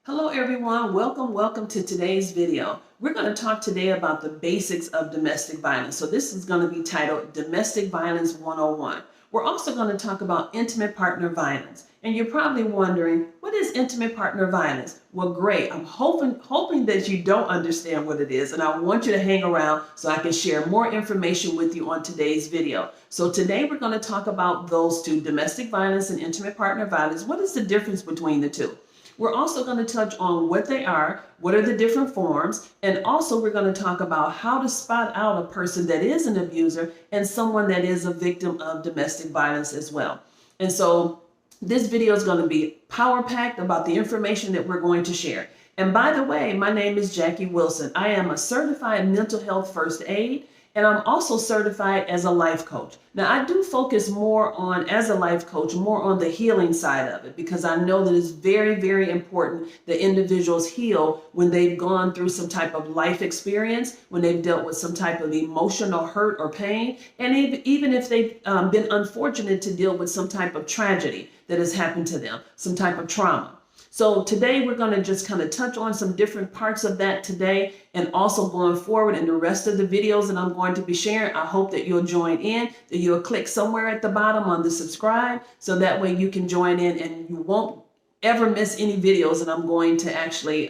Hello everyone, welcome to today's video. We're going to talk today about the basics of domestic violence. So this is going to be titled Domestic Violence 101. We're also going to talk about intimate partner violence. And you're probably wondering, what is intimate partner violence? Well, great. I'm hoping that you don't understand what it is, and I want you to hang around so I can share more information with you on today's video. So today we're going to talk about those two, domestic violence and intimate partner violence. What is the difference between the two? We're also going to touch on what they are, what are the different forms, and also we're going to talk about how to spot out a person that is an abuser and someone that is a victim of domestic violence as well. And so this video is going to be power-packed about the information that we're going to share. And by the way, my name is Jackie Wilson. I am a certified mental health first aid, and I'm also certified as a life coach. Now, I do focus more on, as a life coach, more on the healing side of it, because I know that it's very, very important that individuals heal when they've gone through some type of life experience, when they've dealt with some type of emotional hurt or pain, and even if they've been unfortunate to deal with some type of tragedy that has happened to them, some type of trauma. So today we're going to just kind of touch on some different parts of that today, and also going forward in the rest of the videos that I'm going to be sharing. I hope that you'll join in, that you'll click somewhere at the bottom on the subscribe, so that way you can join in and you won't ever miss any videos that I'm going to actually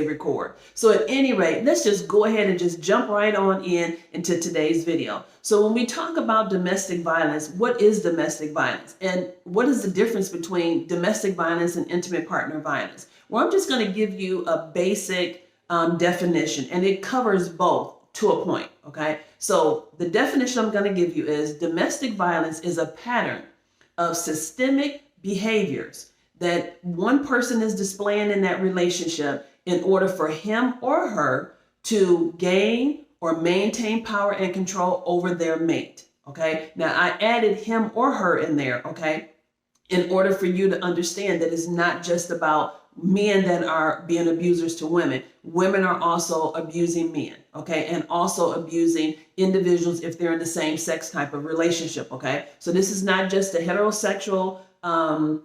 record. So at any rate, let's just go ahead and just jump right on into today's video. So when we talk about domestic violence, what is domestic violence? And what is the difference between domestic violence and intimate partner violence? Well, I'm just going to give you a basic definition, and it covers both to a point, okay? So the definition I'm going to give you is domestic violence is a pattern of systemic behaviors that one person is displaying in that relationship in order for him or her to gain or maintain power and control over their mate. Okay. Now I added him or her in there. Okay. In order for you to understand that it's not just about men that are being abusers to women. Women are also abusing men. Okay. And also abusing individuals if they're in the same sex type of relationship. Okay. So this is not just a heterosexual, a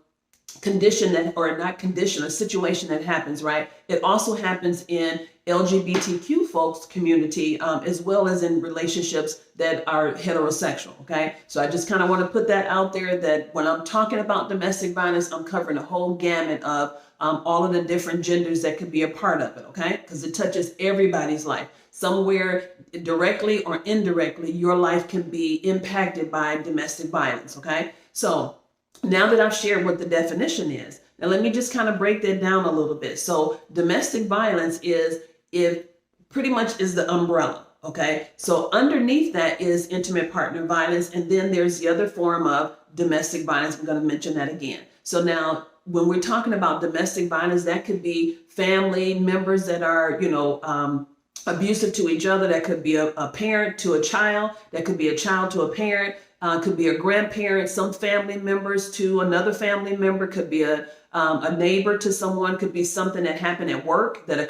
situation that happens, right? It also happens in LGBTQ folks community, as well as in relationships that are heterosexual, okay? So I just kind of want to put that out there, that when I'm talking about domestic violence, I'm covering a whole gamut of all of the different genders that could be a part of it, okay? Because it touches everybody's life. Somewhere directly or indirectly, your life can be impacted by domestic violence, okay? So now that I've shared what the definition is, now let me just kind of break that down a little bit. So domestic violence is pretty much the umbrella. Okay. So underneath that is intimate partner violence. And then there's the other form of domestic violence. I'm going to mention that again. So now when we're talking about domestic violence, that could be family members that are, abusive to each other. That could be a parent to a child. That could be a child to a parent. Could be a grandparent, some family members to another family member, could be a neighbor to someone, could be something that happened at work that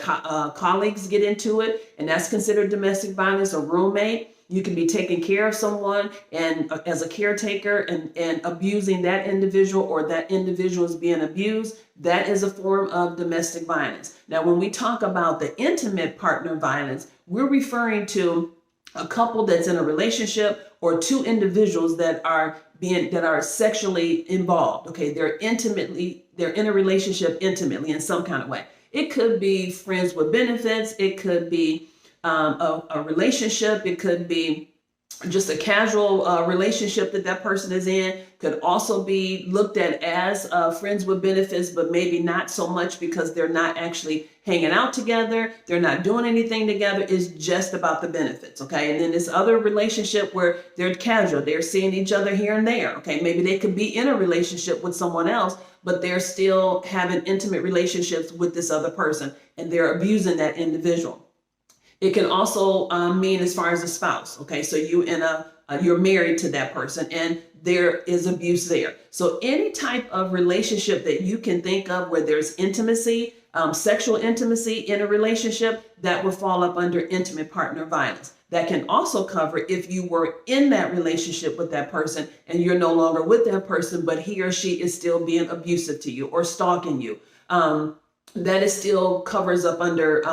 colleagues get into it, and that's considered domestic violence. A roommate, you can be taking care of someone and as a caretaker and abusing that individual, or that individual is being abused. That is a form of domestic violence. Now, when we talk about the intimate partner violence, we're referring to a couple that's in a relationship, or two individuals that are sexually involved. Okay, they're in a relationship intimately in some kind of way. It could be friends with benefits. It could be a relationship. It could be just a casual relationship that person is in. Could also be looked at as friends with benefits, but maybe not so much, because they're not actually hanging out together. They're not doing anything together. It's just about the benefits. Okay. And then this other relationship where they're casual. They're seeing each other here and there. Okay. Maybe they could be in a relationship with someone else, but they're still having intimate relationships with this other person, and they're abusing that individual. It can also mean as far as a spouse. Okay, so you're married to that person, and there is abuse there. So any type of relationship that you can think of where there's intimacy, sexual intimacy in a relationship, that will fall up under intimate partner violence. That can also cover if you were in that relationship with that person and you're no longer with that person, but he or she is still being abusive to you or stalking you. That is still covers up under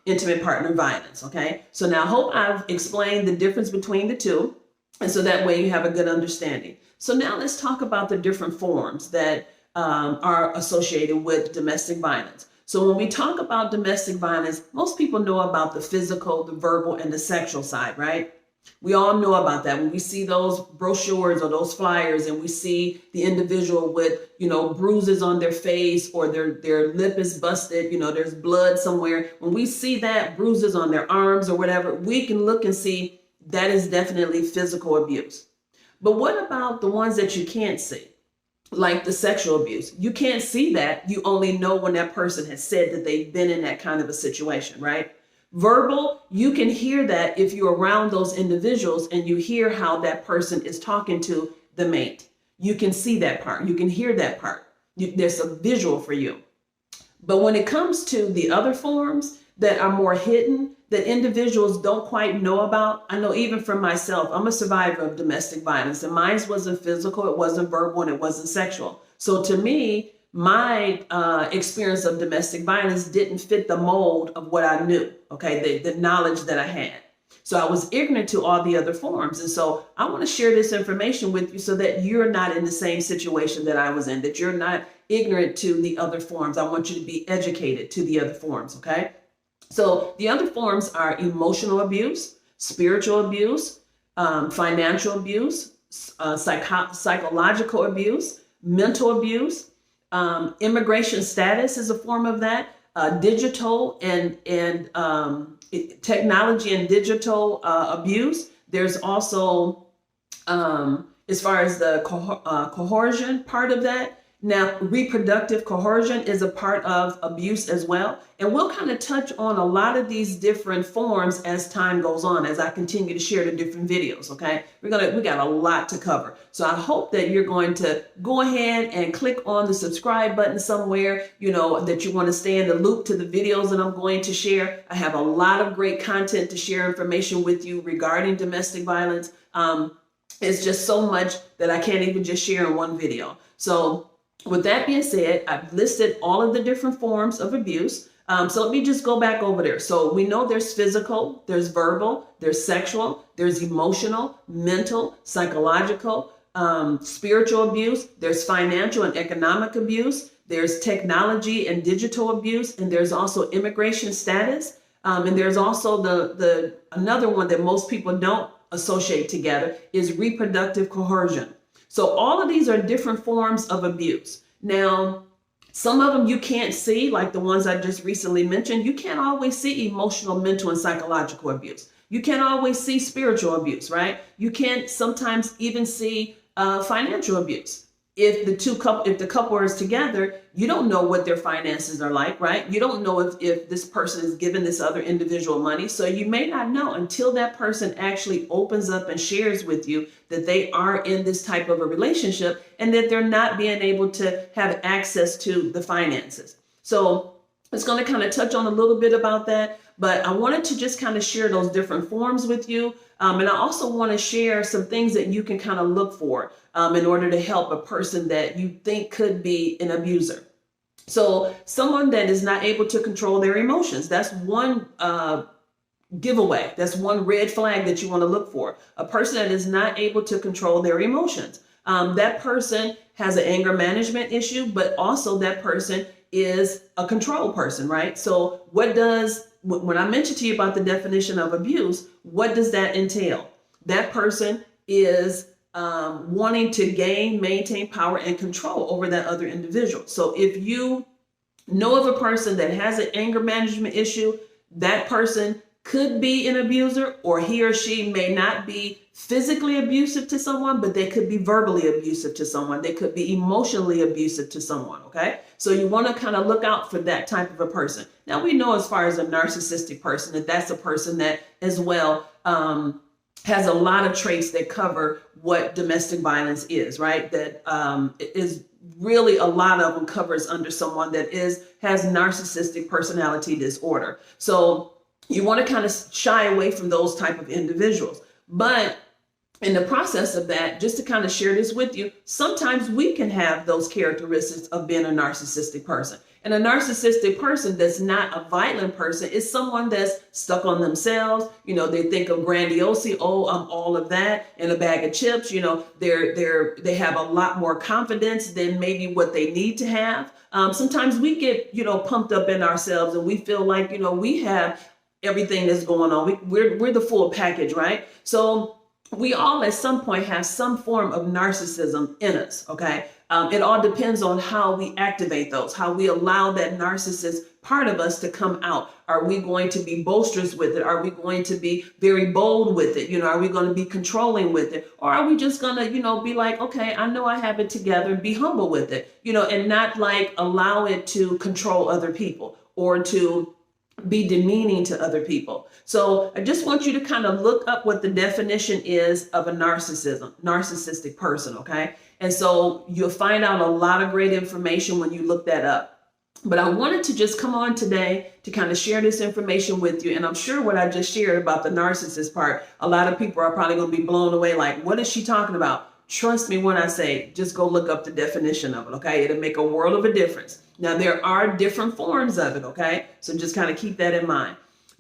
intimate partner violence. Okay. So now I hope I've explained the difference between the two. And so that way you have a good understanding. So now let's talk about the different forms that are associated with domestic violence. So when we talk about domestic violence, most people know about the physical, the verbal, and the sexual side, right? We all know about that. When we see those brochures or those flyers and we see the individual with, bruises on their face or their lip is busted, there's blood somewhere. When we see that, bruises on their arms or whatever, we can look and see that is definitely physical abuse. But what about the ones that you can't see? Like the sexual abuse. You can't see that. You only know when that person has said that they've been in that kind of a situation, right? Verbal, you can hear that if you're around those individuals and you hear how that person is talking to the mate. You can see that part. You can hear that part. There's a visual for you. But when it comes to the other forms that are more hidden, that individuals don't quite know about, I know even for myself, I'm a survivor of domestic violence, and mine wasn't physical, it wasn't verbal, and it wasn't sexual. So to me, my experience of domestic violence didn't fit the mold of what I knew, okay, the knowledge that I had. So I was ignorant to all the other forms. And so I want to share this information with you so that you're not in the same situation that I was in, that you're not ignorant to the other forms. I want you to be educated to the other forms, okay? So the other forms are emotional abuse, spiritual abuse, financial abuse, psychological abuse, mental abuse, immigration status is a form of that, digital and technology and digital abuse. There's also, as far as the coercion part of that, now reproductive coercion is a part of abuse as well. And we'll kind of touch on a lot of these different forms as time goes on, as I continue to share the different videos, okay? We got a lot to cover. So I hope that you're going to go ahead and click on the subscribe button somewhere, that you want to stay in the loop to the videos that I'm going to share. I have a lot of great content to share information with you regarding domestic violence. It's just so much that I can't even just share in one video. So with that being said, I've listed all of the different forms of abuse. So let me just go back over there. So we know there's physical, there's verbal, there's sexual, there's emotional, mental, psychological, spiritual abuse, there's financial and economic abuse, there's technology and digital abuse, and there's also immigration status. And there's also the another one that most people don't associate together is reproductive coercion. So all of these are different forms of abuse. Now, some of them you can't see, like the ones I just recently mentioned. You can't always see emotional, mental, and psychological abuse. You can't always see spiritual abuse, right? You can't sometimes even see financial abuse. If the couple is together, you don't know what their finances are like, right? You don't know if this person is giving this other individual money. So you may not know until that person actually opens up and shares with you that they are in this type of a relationship and that they're not being able to have access to the finances. So it's going to kind of touch on a little bit about that, but I wanted to just kind of share those different forms with you. And I also want to share some things that you can kind of look for in order to help a person that you think could be an abuser. So someone that is not able to control their emotions, that's one giveaway. That's one red flag that you want to look for. A person that is not able to control their emotions. That person has an anger management issue, but also that person is a control person, right? So when I mentioned to you about the definition of abuse, what does that entail? That person is wanting to gain, maintain power and control over that other individual. So if you know of a person that has an anger management issue, that person could be an abuser, or he or she may not be physically abusive to someone, but they could be verbally abusive to someone. They could be emotionally abusive to someone, okay? So you want to kind of look out for that type of a person. Now, we know as far as a narcissistic person, that's a person that as well has a lot of traits that cover what domestic violence is, right? That is really a lot of them covers under someone that has narcissistic personality disorder. So you want to kind of shy away from those type of individuals. But in the process of that, just to kind of share this with you, sometimes we can have those characteristics of being a narcissistic person. And a narcissistic person that's not a violent person is someone that's stuck on themselves. You know, they think of grandiosity. Oh, I'm all of that in a bag of chips. You know, they have a lot more confidence than maybe what they need to have. Sometimes we get, you know, pumped up in ourselves and we feel like, you know, we have everything that's going on. We're the full package, right? So we all at some point have some form of narcissism in us, okay? It all depends on how we activate those, how we allow that narcissist part of us to come out. Are we going to be boisterous with it? Are we going to be very bold with it? You know, are we going to be controlling with it? Or are we just going to, you know, be like, okay, I know I have it together, and be humble with it, you know, and not like allow it to control other people or to be demeaning to other people. So I just want you to kind of look up what the definition is of a narcissistic person, okay? And so you'll find out a lot of great information when you look that up. But I wanted to just come on today to kind of share this information with you. And I'm sure what I just shared about the narcissist part, a lot of people are probably going to be blown away. Like, what is she talking about? Trust me when I say, just go look up the definition of it, okay? It'll make a world of a difference. Now, there are different forms of it, okay? So just kind of keep that in mind.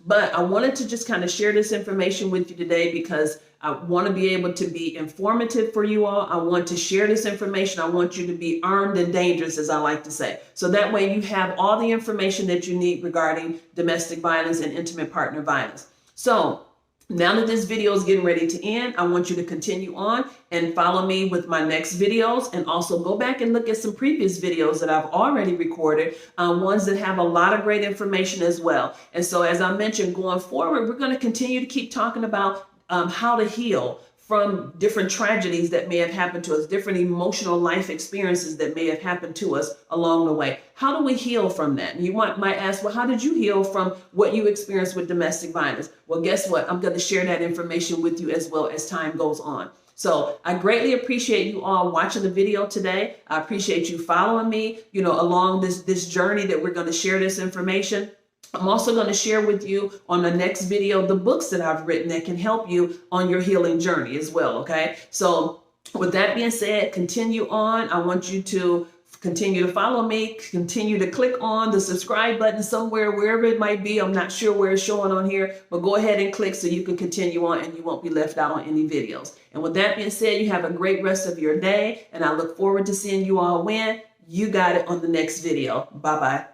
But I wanted to just kind of share this information with you today because I want to be able to be informative for you all. I want to share this information. I want you to be armed and dangerous, as I like to say. So that way you have all the information that you need regarding domestic violence and intimate partner violence. So now that this video is getting ready to end, I want you to continue on and follow me with my next videos, and also go back and look at some previous videos that I've already recorded, ones that have a lot of great information as well. And so as I mentioned, going forward, we're going to continue to keep talking about how to heal from different tragedies that may have happened to us, different emotional life experiences that may have happened to us along the way. How do we heal from that? And you might ask, well, how did you heal from what you experienced with domestic violence? Well, guess what? I'm going to share that information with you as well as time goes on. So I greatly appreciate you all watching the video today. I appreciate you following me, you know, along this journey that we're going to share this information. I'm also going to share with you on the next video the books that I've written that can help you on your healing journey as well, okay? So with that being said, continue on. I want you to continue to follow me, continue to click on the subscribe button somewhere, wherever it might be. I'm not sure where it's showing on here, but go ahead and click so you can continue on and you won't be left out on any videos. And with that being said, you have a great rest of your day, and I look forward to seeing you all when you got it on the next video. Bye-bye.